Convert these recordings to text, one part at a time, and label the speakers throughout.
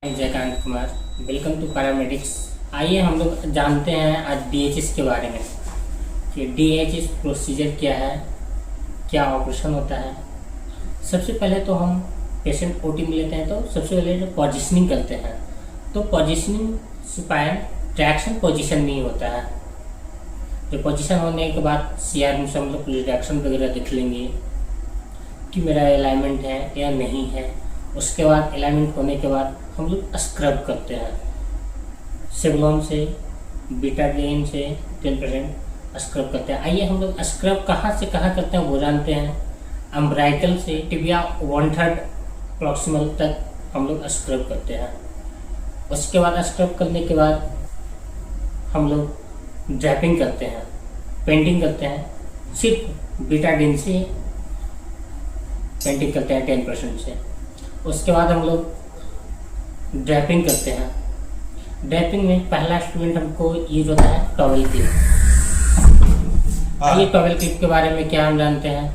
Speaker 1: Jaikant Kumar, welcome to paramedics. आइए हम लोग जानते हैं आज डीएचएस के बारे में कि डीएचएस प्रोसीजर क्या है, क्या ऑपरेशन होता है। सबसे पहले तो हम पेशेंट ओटी में लेते हैं तो सबसे पहले जो पोजिशनिंग करते हैं तो पोजिशनिंग स्पाइन ट्रैक्शन पोजीशन नहीं होता है। जो पोजीशन होने के बाद सीआर में से हम लोग रिडक्शन वगैरह देख लेंगे कि मेरा अलाइनमेंट है या नहीं है। उसके बाद अलाइनमेंट होने के बाद हम लोग स्क्रब करते हैं, सेवलॉन से बीटाडीन से 10% स्क्रब करते हैं। आइए हम लोग स्क्रब कहाँ से कहाँ करते हैं वो जानते हैं। अम्ब्राइकल से टिबिया 1/3 प्रॉक्सिमल तक हम लोग स्क्रब करते हैं। उसके बाद स्क्रब करने के बाद हम लोग ड्रैपिंग करते हैं, पेंटिंग करते हैं। सिर्फ बीटाडीन से पेंटिंग करते हैं 10% से। उसके बाद हम लोग ड्रैपिंग करते हैं। ड्रैपिंग में पहला इंस्ट्रूमेंट हमको यूज होता है टॉवेल क्लिप। ये टॉवेल क्लिप के बारे में क्या हम जानते हैं।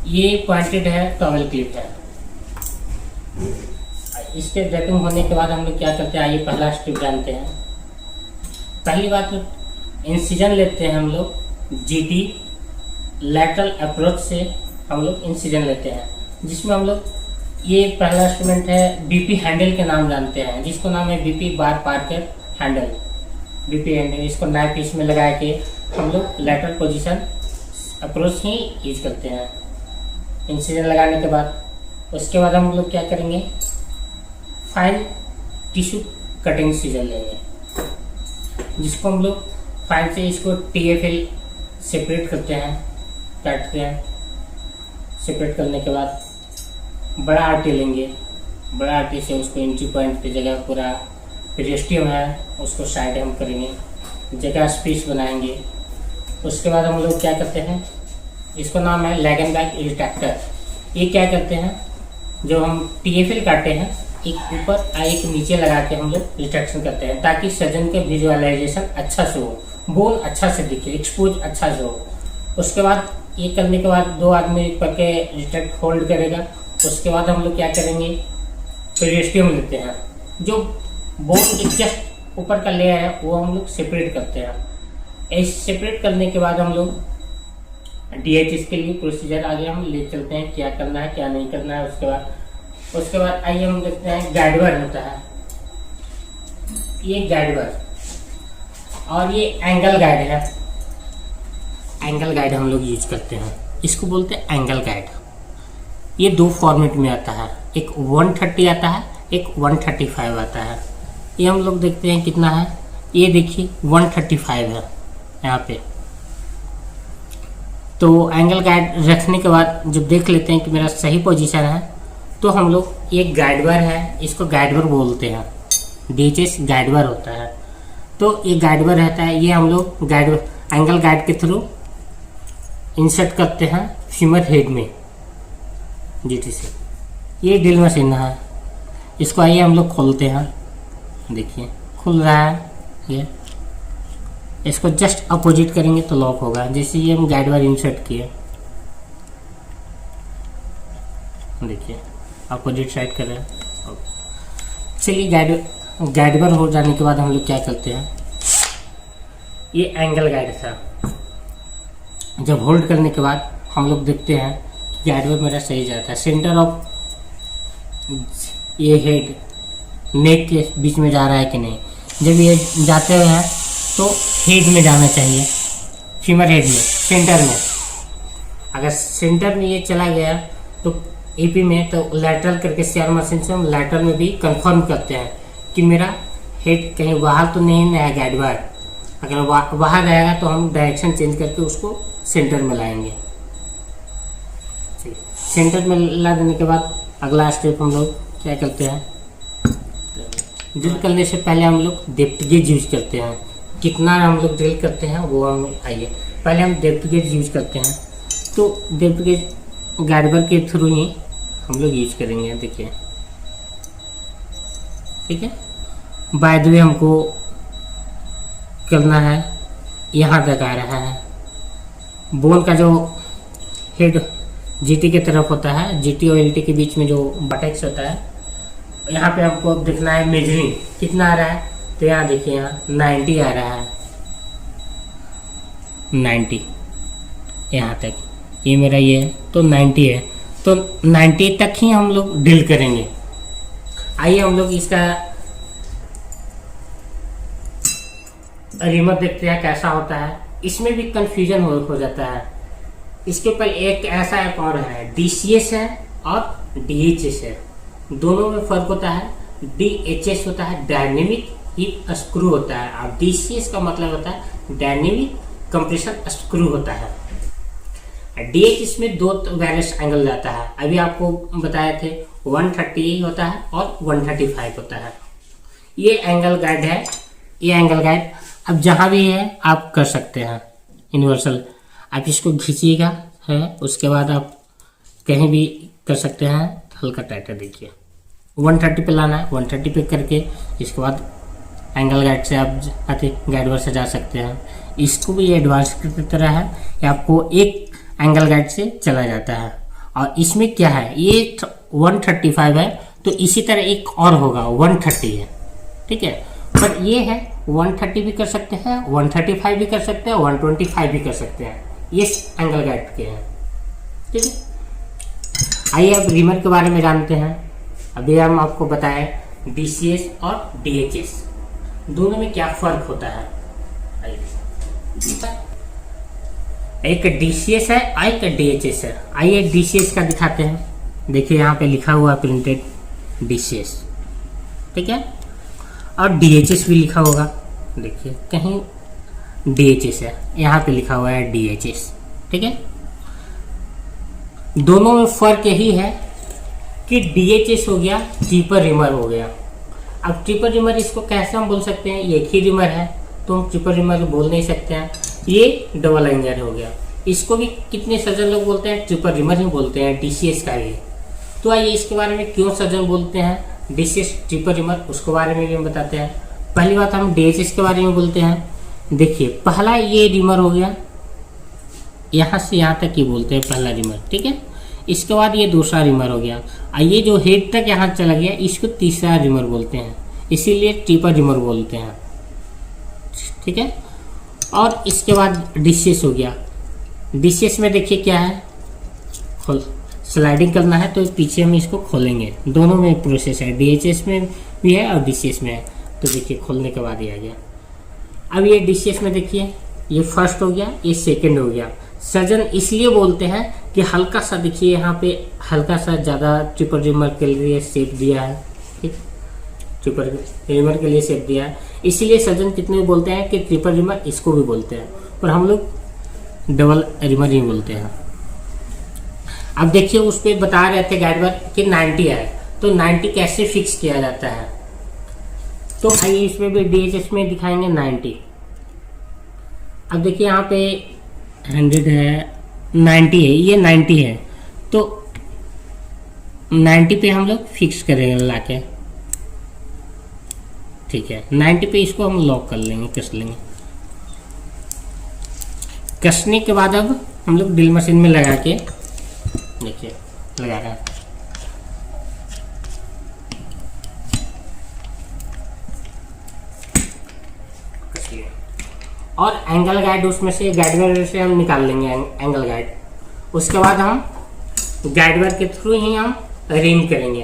Speaker 1: ये पॉइंटेड है, टॉवेल क्लिप है। इसके ड्रैपिंग होने के बाद हम लोग क्या करते हैं, आइए पहला स्टेप जानते हैं। पहली बात तो इंसिजन लेते हैं हम लोग जीटी लैटरल अप्रोच से हम लोग इंसिजन लेते हैं, जिसमें हम लोग ये पहला इंस्ट्रूमेंट है बीपी हैंडल के नाम जानते हैं, जिसको नाम है बीपी बार पार्कर हैंडल। बीपी हैंडल इसको नाइफ पीस में लगा के हम लोग लैटरल पोजीशन अप्रोच ही यूज करते हैं। इंसिजन लगाने के बाद उसके बाद हम लोग क्या करेंगे, फाइन टिश्यू कटिंग सीजर लेंगे, जिसको हम लोग फाइन से इसको टीएफएल सेपरेट करते हैं, काटते हैं। सेपरेट करने के बाद बड़ा आर्टी लेंगे, बड़ा आर्टी से उसको एंट्री पॉइंट की जगह पूरा पेरिस्टियम है उसको साइड हम करेंगे, जगह स्पेस बनाएंगे। उसके बाद हम लोग क्या करते हैं, इसको नाम है लैगनबैक रिट्रैक्टर। ये क्या करते हैं, जो हम टीएफएल काटते हैं एक ऊपर और एक नीचे लगा के हम लोग रिट्रैक्शन करते हैं, ताकि सर्जन के विजुअलाइजेशन अच्छा से हो, बोन अच्छा से दिखे, एक्सपोज अच्छा से हो। उसके बाद ये करने के बाद दो आदमी करके रिट्रैक्ट होल्ड करेगा। उसके बाद हम लोग क्या करेंगे, पेरिस्टियम लेते हैं, जो बोन के जस्ट ऊपर का लेयर है वो हम लोग सेपरेट करते हैं। ऐसे सेपरेट करने के बाद हम लोग डीएचएस के लिए प्रोसीजर आगे हम ले चलते हैं, क्या करना है क्या नहीं करना है। उसके बाद आइए हम देखते हैं गाइडवर होता है। ये गाइडवर और ये एंगल गाइड है। एंगल गाइड हम लोग यूज करते हैं, इसको बोलते हैं एंगल गाइड। ये दो फॉर्मेट में आता है, एक 130 आता है, एक 135 आता है। ये हम लोग देखते हैं कितना है, ये देखिए 135 है यहाँ पे। तो एंगल गाइड रखने के बाद जब देख लेते हैं कि मेरा सही पोजीशन है, तो हम लोग ये गाइडवर है, इसको गाइडवर बोलते हैं। डीएचएस गाइडवर होता है, तो ये गाइडवर रहता है। ये हम लोग गाइडवर एंगल गाइड के थ्रू इंसर्ट करते हैं फीमर हेड में जीटी से। ये ड्रिल मशीन है, इसको आइए हम लोग खोलते हैं। देखिए खुल रहा है ये। इसको जस्ट अपोजिट करेंगे तो लॉक होगा, जैसे ये हम गाइडवर इंसर्ट किए। देखिए अपोजिट साइड कर रहे हैं। चलिए गाइडवर हो जाने के बाद हम लोग क्या करते हैं, ये एंगल गाइड था। जब होल्ड करने के बाद हम लोग देखते हैं कि गाइडवर मेरा सही जाता है। सेंटर ऑफ ये हेड नेक के बीच में जा रहा है कि नहीं। जब ये जाते हैं तो हेड में जाना चाहिए, फीमर हेड में, सेंटर में। अगर सेंटर में ये चला गया तो एपी में, तो लैटरल करके सीआर मशीन से हम लैटरल में भी कंफर्म करते हैं कि मेरा हेड कहीं बाहर तो नहीं है गाइडवर। अगर बाहर रहेगा तो हम डायरेक्शन चेंज करके उसको सेंटर में लाएंगे। सेंटर में ला देने के बाद अगला स्टेप हम लोग क्या करते हैं, ड्रिल करने से पहले हम लोग डेप्थ गेज यूज करते हैं। कितना हम लोग ड्रिल करते हैं वो हम आइए पहले हम डेप्थ गेज यूज करते हैं। तो डेप्थ गेज गाइडवर के थ्रू ही हम लोग यूज करेंगे। देखिए ठीक है। बाय द वे हमको करना है, यहाँ तक आ रहा है। बोन का जो हेड जीटी की तरफ होता है, जीटी और एलटी के बीच में जो बटेक्स होता है यहाँ पे आपको अब देखना है मेजरिंग कितना आ रहा है, तो यहाँ देखिए यहाँ 90 आ रहा है, 90 यहाँ तक, ये मेरा ये है तो 90 है, तो 90 तक ही हम लोग डील करेंगे। आइए हम लोग इसका रिमर देखते हैं कैसा होता है। इसमें भी कंफ्यूजन हो जाता है। इसके ऊपर एक ऐसा एक और है, DCS है और DHS है, दोनों में फर्क होता है। DHS होता है डायनेमिक हीट स्क्रू होता है, और DCS का मतलब होता है डायनेमिक कंप्रेशन स्क्रू होता है। DHS में दो वेरियस एंगल जाता है, अभी आपको बताए थे 130 होता है और 135 होता है। ये एंगल गाइड है, ये एंगल गाइड अब जहाँ भी है आप कर सकते हैं यूनिवर्सल। आप इसको खींचिएगा है, उसके बाद आप कहीं भी कर सकते हैं। हल्का टाइट है, देखिए 130 पे लाना है, 130 पे करके इसके बाद एंगल गाइड से आप गाइड वर से जा सकते हैं। इसको भी एडवांस की तरह है, ये आपको एक एंगल गाइड से चला जाता है। और इसमें क्या है, ये 135 है, तो इसी तरह एक और होगा 130 है, ठीक है। पर ये है 130 भी कर सकते हैं, 135 भी कर सकते हैं, 125 भी कर सकते हैं, ये एंगल गाइड के हैं, ठीक है। आइए अब रिमर के बारे में जानते हैं। अभी हम आपको बताएं DCS और DHS दोनों में क्या फर्क होता है। एक DCS है, एक DHS है। आइए DCS का दिखाते हैं। देखिए यहाँ पे लिखा हुआ है प्रिंटेड DCS, ठीक है, और DHS भी लिखा होगा, देखिए कहीं DHS है, यहाँ पे लिखा हुआ है DHS, ठीक है। दोनों में फर्क यही है कि DHS हो गया ट्रिपल रिमर हो गया। अब ट्रिपल रिमर इसको कैसे हम बोल सकते हैं, एक ही रिमर है तो हम ट्रिपल रिमर बोल नहीं सकते हैं। ये डबल एंगल हो गया, इसको भी कितने सर्जन लोग बोलते हैं ट्रिपल रिमर ही बोलते हैं, DCS का भी। तो आइए इसके बारे में क्यों सर्जन बोलते हैं DCS ट्रिपल रिमर, उसके बारे में भी हम बताते हैं। पहली बात हम DHS के बारे में बोलते हैं। देखिए पहला ये रिमर हो गया, यहाँ से यहाँ तक ही बोलते हैं पहला रिमर, ठीक है। इसके बाद ये दूसरा रिमर हो गया, और ये जो हेड तक यहाँ चला गया इसको तीसरा रिमर बोलते हैं, इसीलिए ट्रिपल रिमर बोलते हैं, ठीक है। और इसके बाद DCS हो गया। DCS में देखिए क्या है, स्लाइडिंग करना है तो पीछे हम इसको खोलेंगे, दोनों में प्रोसेस है, DHS में भी है और DCS में है। तो देखिए खोलने के बाद ये आ गया। अब ये DCS में देखिए ये फर्स्ट हो गया, ये सेकंड हो गया। सर्जन इसलिए बोलते हैं कि हल्का सा देखिए यहाँ पे हल्का सा ज़्यादा ट्रिपल रिमर के लिए शेप दिया है, ठीक, ट्रिपल रिमर के लिए शेप दिया है, इसीलिए सर्जन कितने बोलते हैं कि ट्रिपल रिमर इसको भी बोलते हैं, पर हम लोग डबल रिमर ही बोलते हैं। अब देखिए उस पर बता रहे थे गाइड पर कि 90 है, तो 90 कैसे फिक्स किया जाता है, तो आइए इसमें भी DHS में दिखाएंगे 90। अब देखिए यहाँ पे 100 है, 90 है, ये 90 है, तो 90 पे हम लोग फिक्स करेंगे लाके, ठीक है। 90 पे इसको हम लॉक कर लेंगे, कस लेंगे। कसने के बाद अब हम लोग ड्रिल मशीन में लगा के देखिए लगा रहा है, और एंगल गाइड उसमें से गाइडवेयर से हम निकाल लेंगे एंगल गाइड। उसके बाद हम गाइडवेयर के थ्रू ही हम रिम करेंगे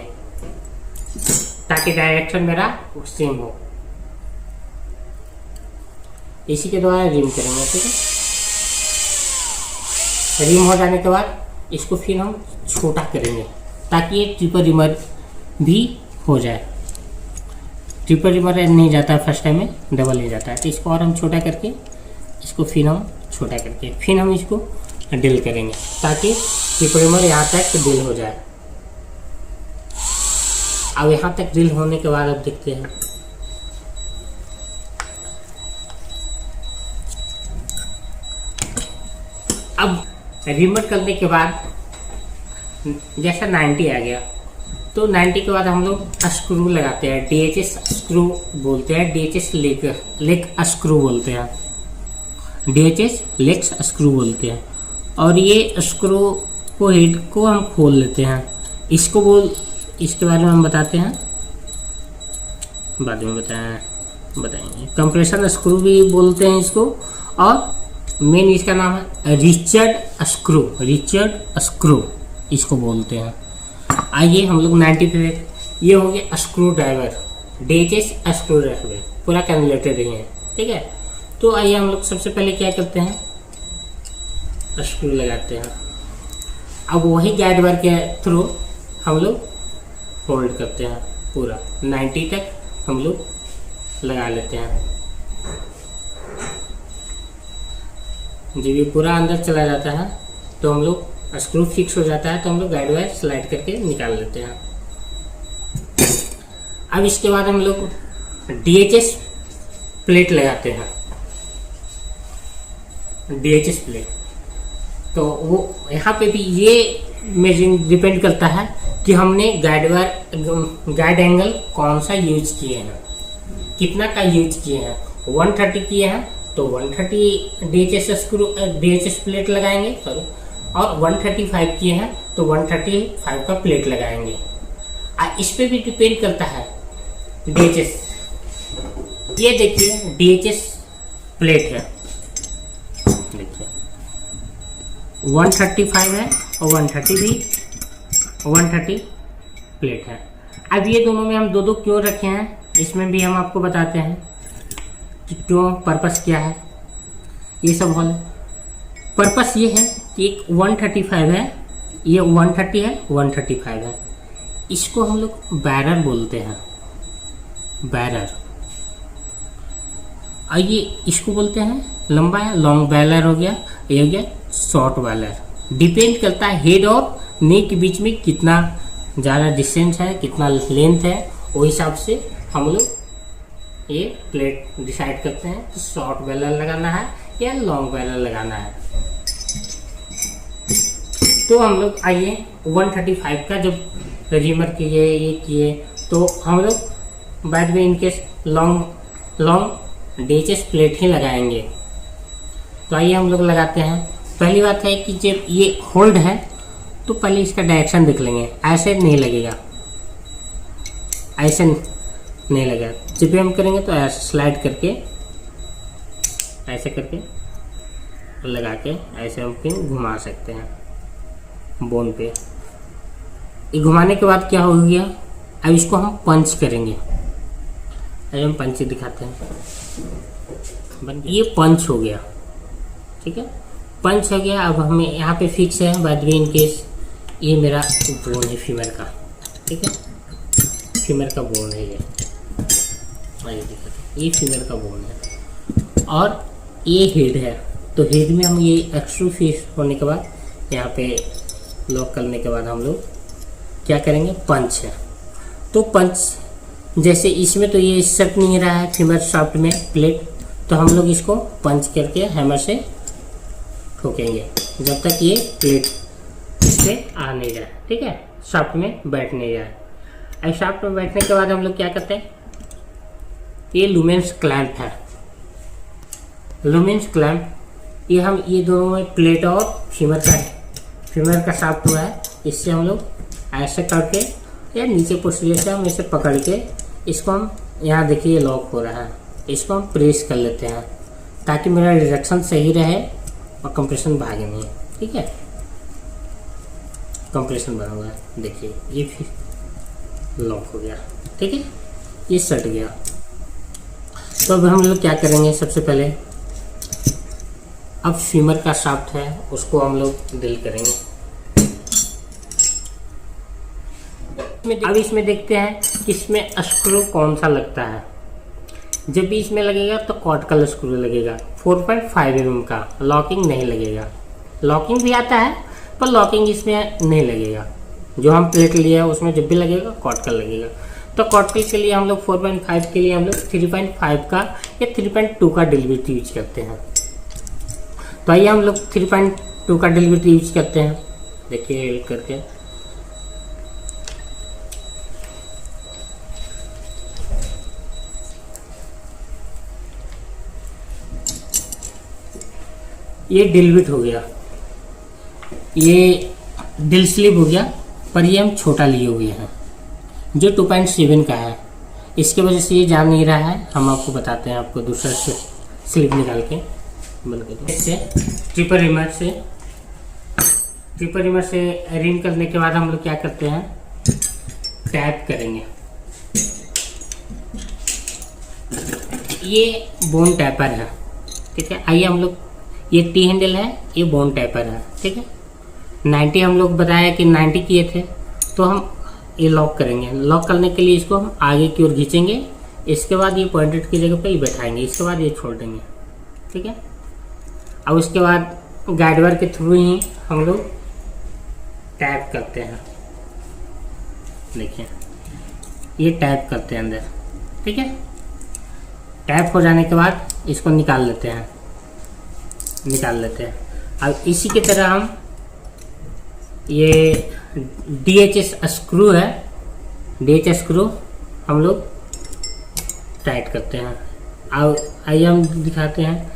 Speaker 1: ताकि डायरेक्शन मेरा सेम हो, इसी के द्वारा रिम करेंगे, ठीक है। रिम हो जाने के बाद इसको फिर हम छोटा करेंगे ताकि ये ट्रिपल रिमर भी हो जाए। ट्रिपल रिमर नहीं जाता है फर्स्ट टाइम में, डबल नहीं जाता है, तो इसको और हम छोटा करके इसको फिर हम छोटा करके फिर हम इसको ड्रिल करेंगे ताकि ट्रिपल रिमर यहाँ तक ड्रिल हो जाए। अब यहाँ तक ड्रिल होने के बाद अब देखते हैं अब रिमर करने के बाद जैसा 90 आ गया, तो 90 के बाद हम लोग स्क्रू लगाते हैं, DHS स्क्रू बोलते हैं, DHS लेग स्क्रू बोलते हैं, DHS लेग्स स्क्रू बोलते हैं। और ये स्क्रू को हेड को हम खोल लेते हैं, इसके बारे में हम बताते हैं। बाद में बताएंगे। कंप्रेशन स्क्रू भी बोलते हैं इसको, और मेन इसका नाम है रिचर्ड स्क्रू इसको बोलते हैं। आइए हम लोग 90 पे, ये हो गया screw driver, DHS screw driver, पूरा कैलकुलेटेड ही है, ठीक है। तो आइए हम लोग सबसे पहले क्या करते हैं, स्क्रू लगाते हैं। अब वही गाइड वायर के थ्रू हम लोग होल्ड करते हैं, पूरा 90 तक हम लोग लगा लेते हैं। जब ये पूरा अंदर चला जाता है तो हम लोग स्क्रू फिक्स हो जाता है, तो हम लोग गाइड वायर स्लाइड करके निकाल लेते हैं। अब इसके बाद हम लोग DHS प्लेट लगाते हैं, DHS प्लेट। तो वो यहाँ पे भी ये मेजरिंग डिपेंड करता है कि हमने गाइड एंगल कौन सा यूज किए हैं, कितना का यूज किए हैं। 130 किए हैं तो 130 DHS प्लेट लगाएंगे, सॉरी, और 135 किए हैं तो 135 का प्लेट लगाएंगे। इस पे भी डिपेंड करता है DHS। ये देखिए DHS प्लेट है, देखिए 135 है और 130 भी 130 प्लेट है। अब ये दोनों में हम दो क्यों रखे हैं, इसमें भी हम आपको बताते हैं कि क्यों, पर्पस क्या है, ये सब होल। पर्पस ये है कि एक 135 है, ये 130 है, 135 है, इसको हम लोग बैरर बोलते हैं, बैरर। और ये इसको बोलते हैं लंबा है, लॉन्ग बैलर हो गया, ये हो गया शॉर्ट बैलर। डिपेंड करता है हेड और नेक के बीच में कितना ज़्यादा डिस्टेंस है, कितना लेंथ है, वो हिसाब से हम लोग ये प्लेट डिसाइड करते हैं कि शॉर्ट बैलर लगाना है या लॉन्ग बैलर लगाना है। तो हम लोग आइए 135 का जब रिमर किए, ये किए, तो हम लोग बाद में इनकेस लॉन्ग DHS प्लेट ही लगाएंगे। तो आइए हम लोग लगाते हैं। पहली बात है कि जब ये होल्ड है तो पहले इसका डायरेक्शन देख लेंगे, ऐसे नहीं लगेगा, ऐसे नहीं लगेगा। जब भी हम करेंगे तो ऐसे स्लाइड करके, ऐसे करके लगा के ऐसे हम पिन घुमा सकते हैं बोन पे। ये घुमाने के बाद क्या हो गया, अब इसको हम पंच करेंगे। अरे हम पंच दिखाते हैं, ये पंच हो गया, ठीक है, पंच हो गया। अब हमें यहाँ पे फिक्स है, बाद में इनकेस ये मेरा बोन है फीमर का, ठीक है, फीमर का बोन है ये, आइए दिखाते हैं, ये फीमर का बोन है और ये हेड है। तो हेड में हम ये एक्स्ट्रू फिक्स होने के बाद यहाँ पे लॉक करने के बाद हम लोग क्या करेंगे, पंच है। तो पंच जैसे इसमें तो ये सट नहीं रहा है फीमर शाफ्ट में प्लेट, तो हम लोग इसको पंच करके हैमर से ठोकेंगे जब तक ये प्लेट इससे आ नहीं जाए, ठीक है, शाफ्ट में बैठ नहीं जाए। अब शाफ्ट में बैठने के बाद हम लोग क्या करते हैं, ये लुमेंस क्लैंप है, लुमेंस क्लैंप, ये हम ये दोनों में प्लेट और फीमर का शाफ्ट हुआ है, इससे हम लोग ऐसे करके या नीचे पोस्टीरियर से हम इसे पकड़ के इसको हम, यहाँ देखिए लॉक हो रहा है, इसको हम प्रेस कर लेते हैं ताकि मेरा रिडक्शन सही रहे और कंप्रेशन भागे नहीं, ठीक है। कंप्रेशन बना हुआ है, देखिए ये फिर लॉक हो गया, ठीक है, ये सट गया। तो अब हम लोग क्या करेंगे, सबसे पहले अब फीमर का शाफ्ट है उसको हम लोग ड्रिल करेंगे। अब इसमें देखते हैं कि इसमें स्क्रू कौन सा लगता है। जब भी इसमें लगेगा तो कॉटकल स्क्रू लगेगा 4.5 mm का, लॉकिंग नहीं लगेगा। लॉकिंग भी आता है पर लॉकिंग इसमें नहीं लगेगा। जो हम प्लेट लिए है उसमें जब भी लगेगा कॉटकल लगेगा। तो कॉटकल के लिए हम लोग 4.5 के लिए हम लोग 3.5 का या 3.2 का डिलीवरी यूज करते हैं। तो आइए हम लोग 3.2 का डिलीवरी यूज करते हैं, देखिए करके ये डिलविट हो गया, ये डिल स्लीव हो गया, पर ये हम छोटा लिए हुए हैं जो 2.7 का है। इसके वजह से ये जा नहीं रहा है। हम आपको बताते हैं, आपको दूसरा से स्लिप निकाल के बंद कर दो। इससे ट्रिपर रिमर से रिंग करने के बाद हम लोग क्या करते हैं, टैप करेंगे। ये बोन टैपर है, ठीक है। आइए हम लोग, ये टी हैंडल है, ये बोन टैपर है, ठीक है। 90 हम लोग बताया कि 90 किए थे, तो हम ये लॉक करेंगे। लॉक करने के लिए इसको हम आगे की ओर खींचेंगे, इसके बाद ये पॉइंटेड की जगह पे ही बैठाएंगे, इसके बाद ये छोड़ देंगे, ठीक है। अब उसके बाद गाइडवर के थ्रू ही हम लोग टैप करते हैं। देखिए ये टैप करते हैं अंदर, ठीक है। टैप हो जाने के बाद इसको निकाल लेते हैं। अब इसी की तरह हम ये DHS स्क्रू है, DHS स्क्रू हम लोग टाइट करते हैं। अब आइए हम दिखाते हैं,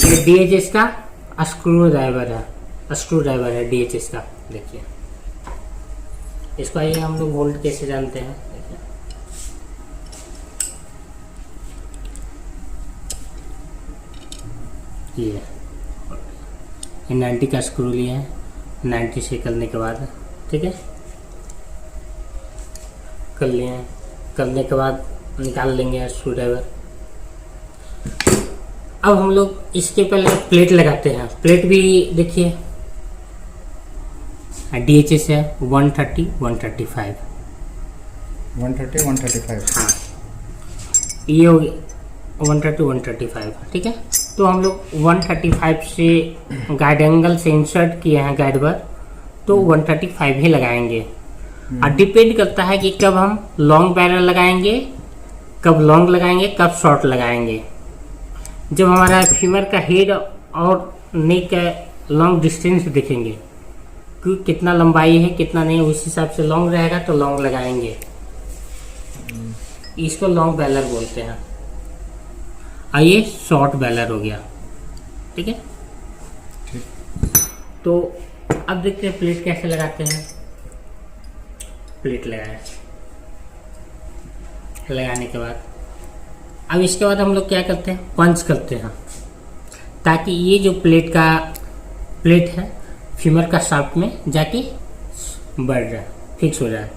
Speaker 1: ये DHS का स्क्रू ड्राइवर है DHS का। देखिए इसको आइए हम लोग वोल्ट कैसे जानते हैं। देखिए ये 90 का स्क्रू लिया है, 90 से करने के बाद, ठीक है, कर लिए हैं। करने के बाद निकाल लेंगे स्क्रू ड्राइवर। अब हम लोग इसके पहले प्लेट लगाते हैं। प्लेट भी देखिए DHS है 130 135
Speaker 2: 135
Speaker 1: हाँ, ये हो गया 130 135, ठीक है। तो हम लोग 135 से गाइड एंगल से इंसर्ट किए हैं गाइड पर, तो 135 ही लगाएंगे। और डिपेंड करता है कि कब हम लॉन्ग बैरल लगाएंगे, कब लॉन्ग लगाएंगे, कब शॉर्ट लगाएंगे। जब हमारा फीमर का हेड और नेक का लॉन्ग डिस्टेंस देखेंगे कि कितना लंबाई है कितना नहीं, उस हिसाब से लॉन्ग रहेगा तो लॉन्ग लगाएंगे। इसको लॉन्ग बैलर बोलते हैं। और ये शॉर्ट बैलर हो गया, ठीक है। तो अब देखते हैं प्लेट कैसे लगाते हैं। प्लेट लगाने के बाद अब इसके बाद हम लोग क्या करते हैं, पंच करते हैं, ताकि ये जो प्लेट है फीमर का शाफ्ट में जाके बढ़ जाए, फिक्स हो जाए,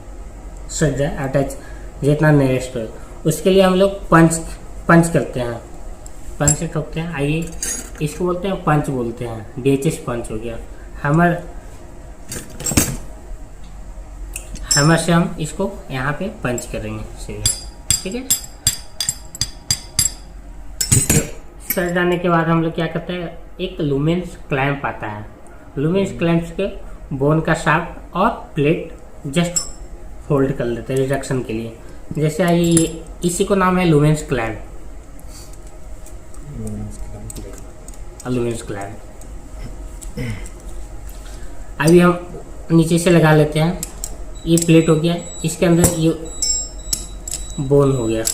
Speaker 1: सट जाए, अटैच जितना नियरेस्ट हो। उसके लिए हम लोग पंच करते हैं, पंच से ठोकते हैं। आइए इसको बोलते हैं पंच बोलते हैं, DHS पंच हो गया। हैमर से हम इसको यहाँ पे पंच करेंगे सीधे, ठीक है। सर डालने के बाद हम लोग क्या करते हैं, एक लुमेंस क्लैंप आता है। लुमेंस क्लैंप के बोन का शाफ्ट और प्लेट जस्ट फोल्ड कर लेते हैं रिडक्शन के लिए। जैसे आइए इसी को नाम है लुमेंस क्लैंप, लुमेंस क्लैंप। अभी हम नीचे से लगा लेते हैं। ये प्लेट हो गया, इसके अंदर ये बोन हो गया,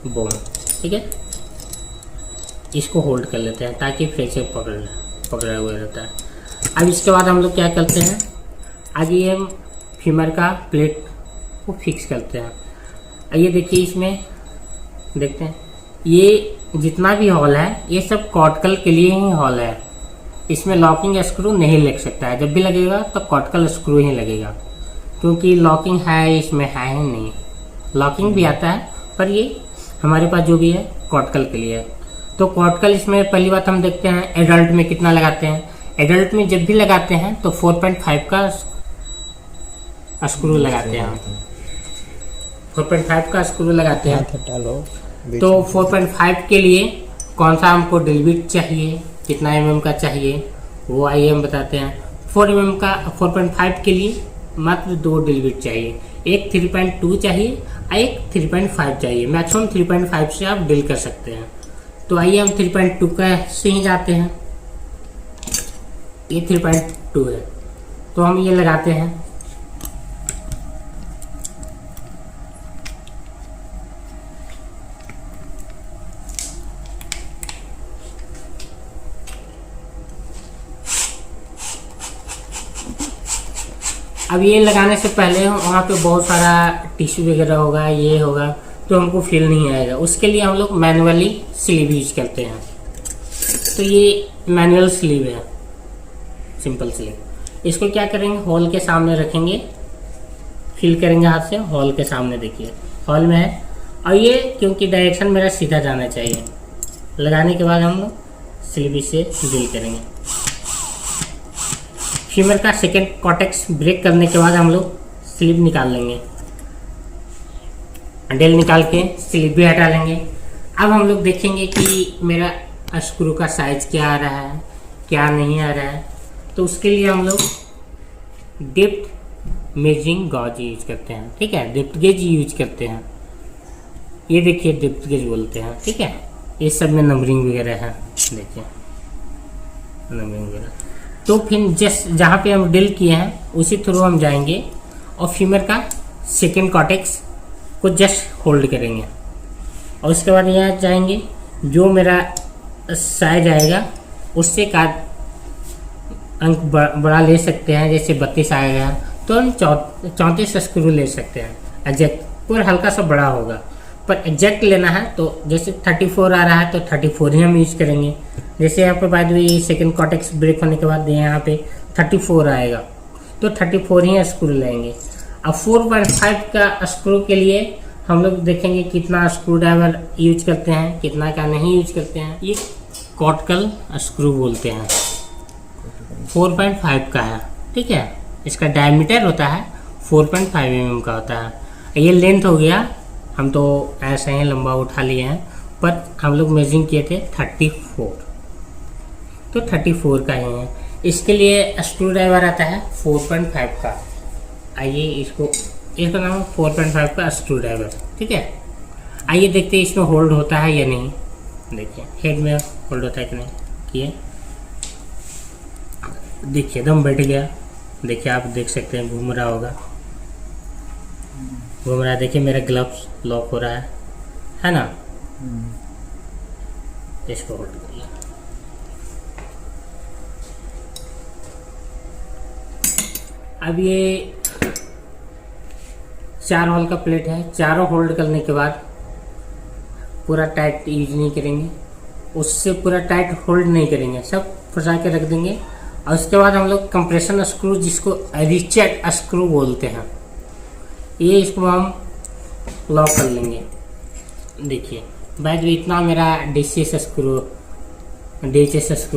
Speaker 1: बोन, ठीक है। इसको होल्ड कर लेते हैं ताकि फ्रेक्चर पकड़ा हुआ रहता है। अब इसके बाद हम लोग क्या करते हैं, आगे हम फीमर का प्लेट को फिक्स करते हैं। ये देखिए इसमें देखते हैं, ये जितना भी हॉल है ये सब कॉटकल के लिए ही हॉल है। इसमें लॉकिंग स्क्रू नहीं लग सकता है, जब भी लगेगा तो कॉटकल स्क्रू ही लगेगा, क्योंकि लॉकिंग है इसमें है ही नहीं। लॉकिंग भी आता है पर ये हमारे पास जो भी है कॉटकल के लिए है। तो कॉटकल इसमें पहली बात हम देखते हैं एडल्ट में कितना लगाते हैं। एडल्ट में जब भी लगाते हैं तो 4.5 का स्क्रू लगाते हैं, 4.5 का स्क्रू लगाते हैं। तो 4.5 के लिए कौन सा हमको ड्रिल बिट चाहिए, कितना mm का चाहिए, वो आइए हम बताते हैं। 4 mm का 4.5 के लिए मात्र 2 ड्रिल बिट चाहिए, एक 3.2 चाहिए और एक 3.5 चाहिए। मैक्सिमम 3.5 से आप ड्रिल कर सकते हैं। तो आइए हम 3.2 का से ही जाते हैं। ये 3.2 है तो हम ये लगाते हैं। अब ये लगाने से पहले वहाँ पे बहुत सारा टिश्यू वगैरह होगा, ये होगा, तो हमको फील नहीं आएगा। उसके लिए हम लोग मैनुअली स्लीव यूज करते हैं। तो ये मैनुअल स्लीव है, सिंपल स्लीव। इसको क्या करेंगे, हॉल के सामने रखेंगे, फील करेंगे हाथ से, हॉल के सामने देखिए हॉल में है। और ये क्योंकि डायरेक्शन मेरा सीधा जाना चाहिए, लगाने के बाद हम लोग स्लीव से डील करेंगे। फीमर का सेकेंड कॉर्टेक्स ब्रेक करने के बाद हम लोग स्लीव निकाल लेंगे, डेल निकाल के स्लीव भी हटा लेंगे। अब हम लोग देखेंगे कि मेरा स्क्रू का साइज क्या आ रहा है, क्या नहीं आ रहा है। तो उसके लिए हम लोग डेप्थ मेजरिंग गॉज यूज करते हैं, ठीक है, डेप्थ गेज यूज करते हैं। ये देखिए डेप्थ गेज बोलते हैं, ठीक है। ये सब में नंबरिंग वगैरह है, देखिए नंबरिंग वगैरह। तो फिर जस्ट जहाँ पे हम ड्रिल किए हैं उसी थ्रू हम जाएंगे और फीमर का सेकेंड कॉर्टेक्स को जस्ट होल्ड करेंगे। और उसके बाद यहाँ जाएंगे, जो मेरा साइज आएगा उससे का अंक बड़ा ले सकते हैं। जैसे 32 आएगा तो हम 34 स्क्रू ले सकते हैं। एग्जैक्ट पर हल्का सा बड़ा होगा, पर एग्जैक्ट लेना है तो जैसे 34 आ रहा है तो 34 ही हम यूज करेंगे। जैसे यहाँ पे बाद में सेकेंड कॉर्टेक्स ब्रेक होने के बाद यहाँ पे 34 आएगा तो 34 ही स्क्रू लेंगे। अब 4.5 का स्क्रू के लिए हम लोग देखेंगे कितना स्क्रू ड्राइवर यूज करते हैं, कितना का नहीं यूज करते हैं। ये कॉटकल स्क्रू बोलते हैं, 4.5 का है, ठीक है। इसका डायमीटर होता है 4.5 mm का होता है। ये लेंथ हो गया, हम तो ऐसे ही लंबा उठा लिए हैं, पर हम लोग मेजरिंग किए थे 34, तो 34 का ही है। इसके लिए स्क्रू ड्राइवर आता है 4.5 का। आइए इसका नाम 4.5 का स्क्रू ड्राइवर, ठीक है। आइए देखते हैं इसमें होल्ड होता है या नहीं। देखिए हेड में होल्ड होता है कि नहीं, किए देखिए दम बैठ गया। देखिए आप देख सकते हैं घूम रहा होगा, घूम रहा है। देखिए मेरा ग्लव्स लॉक हो रहा है ना। इसको होल्ड कर लिया। अब ये 4 होल का प्लेट है, चारों होल्ड करने के बाद पूरा टाइट यूज नहीं करेंगे, उससे पूरा टाइट होल्ड नहीं करेंगे, सब फंसा के रख देंगे। और उसके बाद हम लोग कंप्रेशन स्क्रू, जिसको रिचेट स्क्रू बोलते हैं, ये इसको हम लॉक कर लेंगे। देखिए बाद में इतना मेरा DCS स्क्रू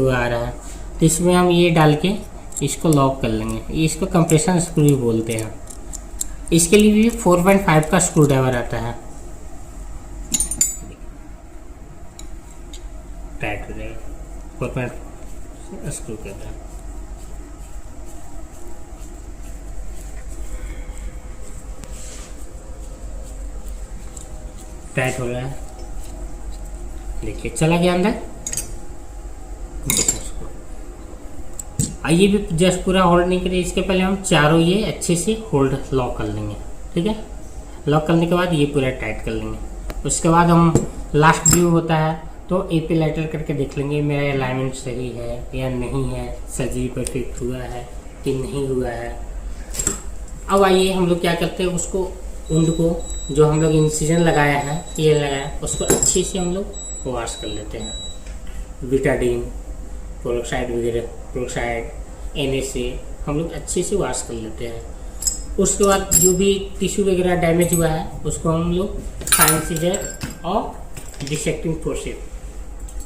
Speaker 1: आ रहा है, तो इसमें हम ये डाल के इसको लॉक कर लेंगे। इसको कंप्रेशन स्क्रू भी बोलते हैं। इसके लिए भी 4.5 का स्क्रू ड्राइवर आता है, टाइट हो जाएगा 4.5 स्क्रू के द्वारा। टाइट हो रहा है, देखिए चला गया अंदर। आइए भी जस्ट पूरा होल्ड नहीं करिए, इसके पहले हम चारों ये अच्छे से होल्ड लॉक कर लेंगे, ठीक है। लॉक करने के बाद ये पूरा टाइट कर लेंगे। उसके बाद हम लास्ट व्यू होता है तो AP लाइटर करके देख लेंगे मेरा अलाइनमेंट सही है या नहीं है, सर्जरी परफेक्ट हुआ है कि नहीं हुआ है। अब आइए हम लोग क्या करते हैं, उसको उंड को जो हम लोग इंसिजन लगाया है, ये लगाया, उसको अच्छे से हम लोग वॉश कर लेते हैं। बीटाडीन, पेरोक्साइड वगैरह, पेरोक्साइड, NA से हम लोग अच्छे से वॉश कर लेते हैं। उसके बाद जो भी टिश्यू वगैरह डैमेज हुआ है उसको हम लोग फाइन सीजर और डिसेक्टिंग फोर्सेप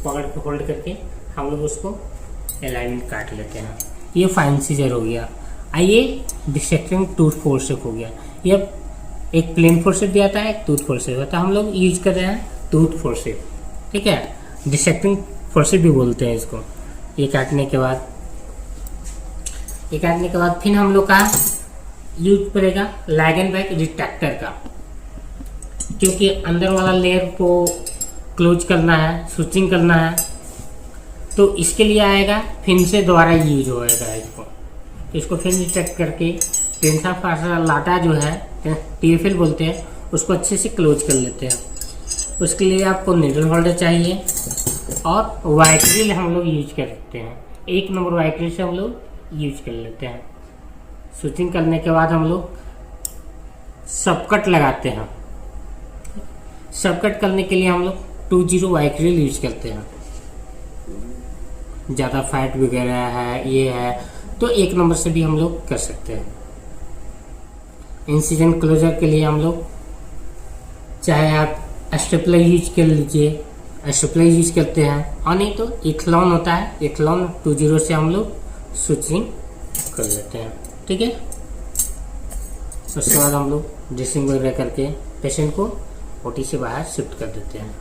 Speaker 1: पकड़ के होल्ड करके हम लोग उसको अलाइनमेंट काट लेते हैं। ये फाइन सीजर हो गया। आइए डिसेक्टिंग टूथ फोर्सेप हो गया। ये एक प्लेन फोर्सेप भी आता है, एक टूथ फोर्सेप होता है। हम लोग यूज कर रहे हैं टूथ फोर्सेप, ठीक है। डिसेक्टिंग फोर्सेप भी बोलते हैं इसको। ये काटने के बाद फिर हम लोग का यूज पड़ेगा लैग एंड बैक रिट्रैक्टर का, क्योंकि अंदर वाला लेयर को क्लोज करना है, स्विचिंग करना है, तो इसके लिए आएगा। फिर से दोबारा यूज होएगा इसको फिर रिट्रैक्ट करके टेंसा फासा लाटा जो है TFL बोलते हैं, उसको अच्छे से क्लोज कर लेते हैं। उसके लिए आपको नीडल होल्डर चाहिए और वाइट हम लोग यूज करते हैं। 1 नंबर वाइट से हम लोग यूज कर लेते हैं। स्विचिंग करने के बाद हम लोग सबकट लगाते हैं। शॉर्टकट करने के लिए हम लोग 20 वाइक्रिल यूज करते हैं। ज़्यादा फैट वगैरह है, ये है, तो 1 नंबर से भी हम लोग कर सकते हैं। इंसिजन क्लोजर के लिए हम लोग चाहे आप स्टेपलर यूज कर लीजिए, स्टेपलर यूज करते हैं, और नहीं तो इथलॉन होता है, इथलॉन 20 से हम लोग स्विचिंग कर लेते हैं। ठीक है, उसके बाद हम लोग ड्रेसिंग वगैरह करके पेशेंट को ओटी से बाहर शिफ्ट कर देते हैं।